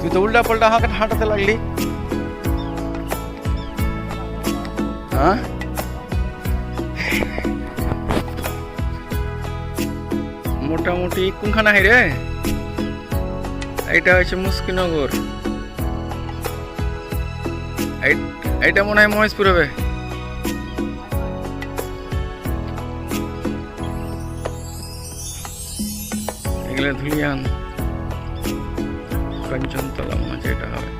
তুই তো উল্টা পাল্টা হাঁটাতে লাগলি। হ্যাঁ, মোটামুটি কোনখানা রে? এইটা হচ্ছে মুস্কিনগর, এইটা মনে হয় মহেশপুর হবে। এগুলো ধুলিয়ান কাঞ্চনতলা মনে হচ্ছে এটা হবে।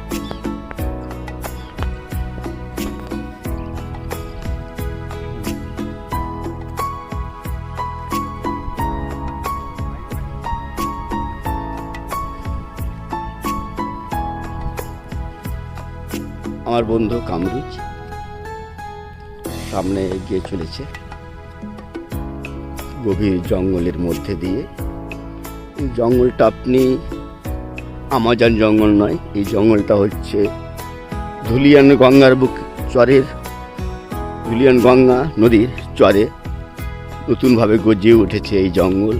আমার বন্ধু কামরুজ সামনে এগিয়ে চলেছে গভীর জঙ্গলের মধ্যে দিয়ে। এই জঙ্গলটা আপনি আমাজন জঙ্গল নয়, এই জঙ্গলটা হচ্ছে ধুলিয়ান গঙ্গার বুক চরের, ধুলিয়ান গঙ্গা নদীর চরে নতুনভাবে গজিয়ে উঠেছে এই জঙ্গল।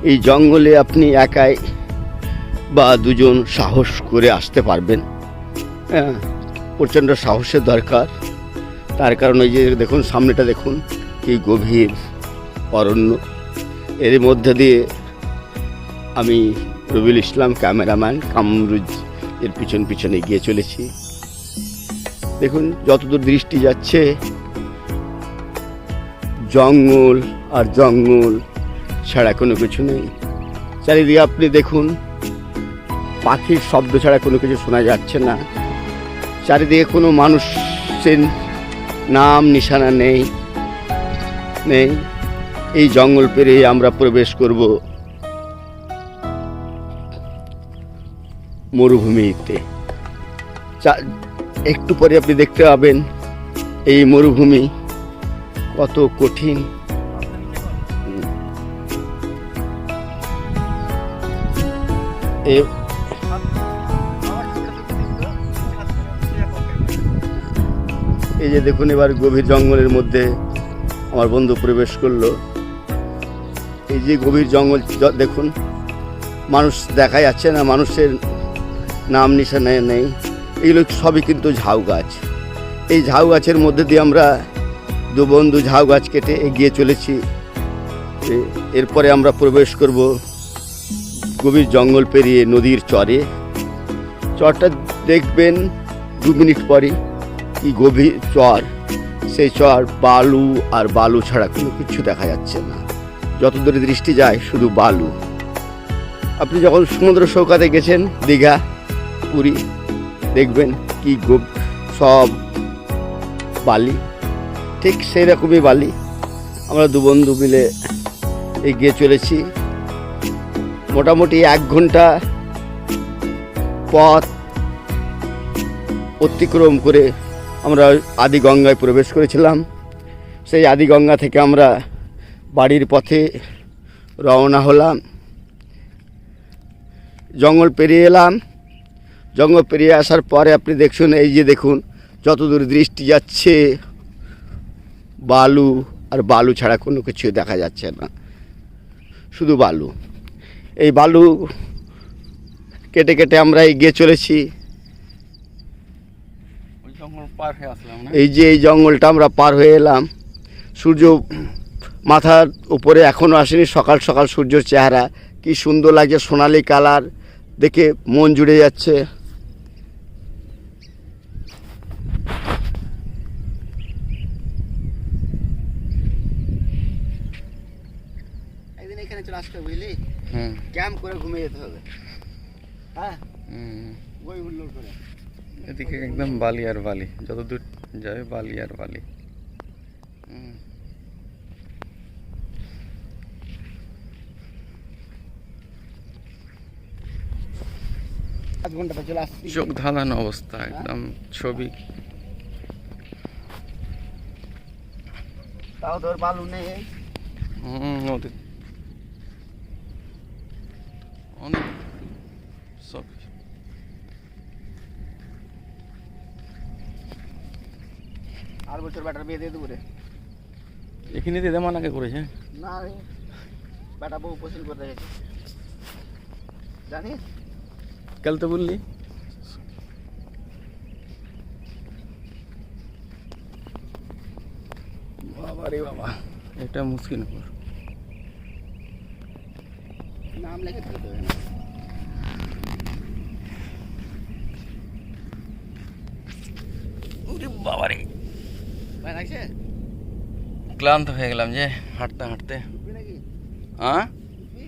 এই জঙ্গলে আপনি একাই বা দুজন সাহস করে আসতে পারবেন। হ্যাঁ, প্রচণ্ড সাহসের দরকার। তার কারণ ওই যে দেখুন সামনেটা দেখুন, কি গভীর অরণ্য। এর মধ্যে দিয়ে আমি রবিউল ইসলাম ক্যামেরাম্যান কামরুজ এর পিছনে গিয়ে চলেছি। দেখুন যতদূর দৃষ্টি যাচ্ছে জঙ্গল আর জঙ্গল ছাড়া কোনো কিছু নেই। চারিদিকে আপনি দেখুন পাখির শব্দ ছাড়া কোনো কিছু শোনা যাচ্ছে না। চারিদিকে কোনো মানুষের নাম নিশানা নেই। এই জঙ্গল পেরিয়ে আমরা প্রবেশ করব মরুভূমিতে। একটু পরে আপনি দেখতে পাবেন এই মরুভূমি কত কঠিন। এই যে দেখুন এবার গভীর জঙ্গলের মধ্যে আমার বন্ধু প্রবেশ করলো। এই যে গভীর জঙ্গল দেখুন, মানুষ দেখা যাচ্ছে না, মানুষের নাম নিশানা নেই। এগুলো সবই কিন্তু ঝাউ গাছ। এই ঝাউ গাছের মধ্যে দিয়ে আমরা দু বন্ধু ঝাউ গাছ কেটে এগিয়ে চলেছি। এরপরে আমরা প্রবেশ করব গভীর জঙ্গল পেরিয়ে নদীর চরে। চরটা দেখবেন 2 মিনিট পরে কি গভীর চর। সেই চর বালু আর বালু ছাড়া কোনো কিছু দেখা যাচ্ছে না। যত দূরে দৃষ্টি যায় শুধু বালু। আপনি যখন সমুদ্র সৈকতে গেছেন দীঘা, পুরী, দেখবেন কি সব বালি, ঠিক সেই রকমই বালি। আমরা দু বন্ধু মিলে এগিয়ে চলেছি। মোটামুটি 1 ঘন্টা পথ অতিক্রম করে আমরা আদিগঙ্গায় প্রবেশ করেছিলাম। সেই আদিগঙ্গা থেকে আমরা বাড়ির পথে রওনা হলাম। জঙ্গল পেরিয়ে এলাম। জঙ্গল পেরিয়ে আসার পরে আপনি দেখুন, এই যে দেখুন যতদূর দৃষ্টি যাচ্ছে বালু আর বালু ছাড়া কোনো কিছু দেখা যাচ্ছে না, শুধু বালু। এই বালু কেটে কেটে আমরা এগিয়ে চলেছি। এই যে এই জঙ্গলটা আমরা পার হয়ে এলাম। সূর্য মাথার উপরে এখনও আসেনি। সকাল সকাল সূর্যের চেহারা কি সুন্দর লাগছে, সোনালি কালার, দেখে মন জুড়ে যাচ্ছে। একদিন এখানে চলে আসতে বুঝলি, ক্যাম্প করে ঘুমিয়ে যেতে হবে। হ্যাঁ, বই হুল্লোড় করে। এদিকে একদম বালি আর বালি, যত দূর যাবে বালি আর বালি। চোখ ধাঁধানো অবস্থা, একদম ছবি। তাও তোর বালু নেই। অনেক সব আর বছর ব্যাটার বিয়ে দিয়ে দেবো রে। এখানে দিদা মানাকে করেছে না রে, ব্যাটা বউ পছন্দ করে রেখেছে জানিস। কাল তো বললি বাবা রে বাবা, এটা মুশকিলপুর। নাম লেগে দিতে হবে না। ওরে বাবা রে, ভাই লাগছে? ক্লান্ত হয়ে গেলাম যে হাঁটতে হাঁটতে। উঠবি নাকি? হ্যাঁ, উঠবি?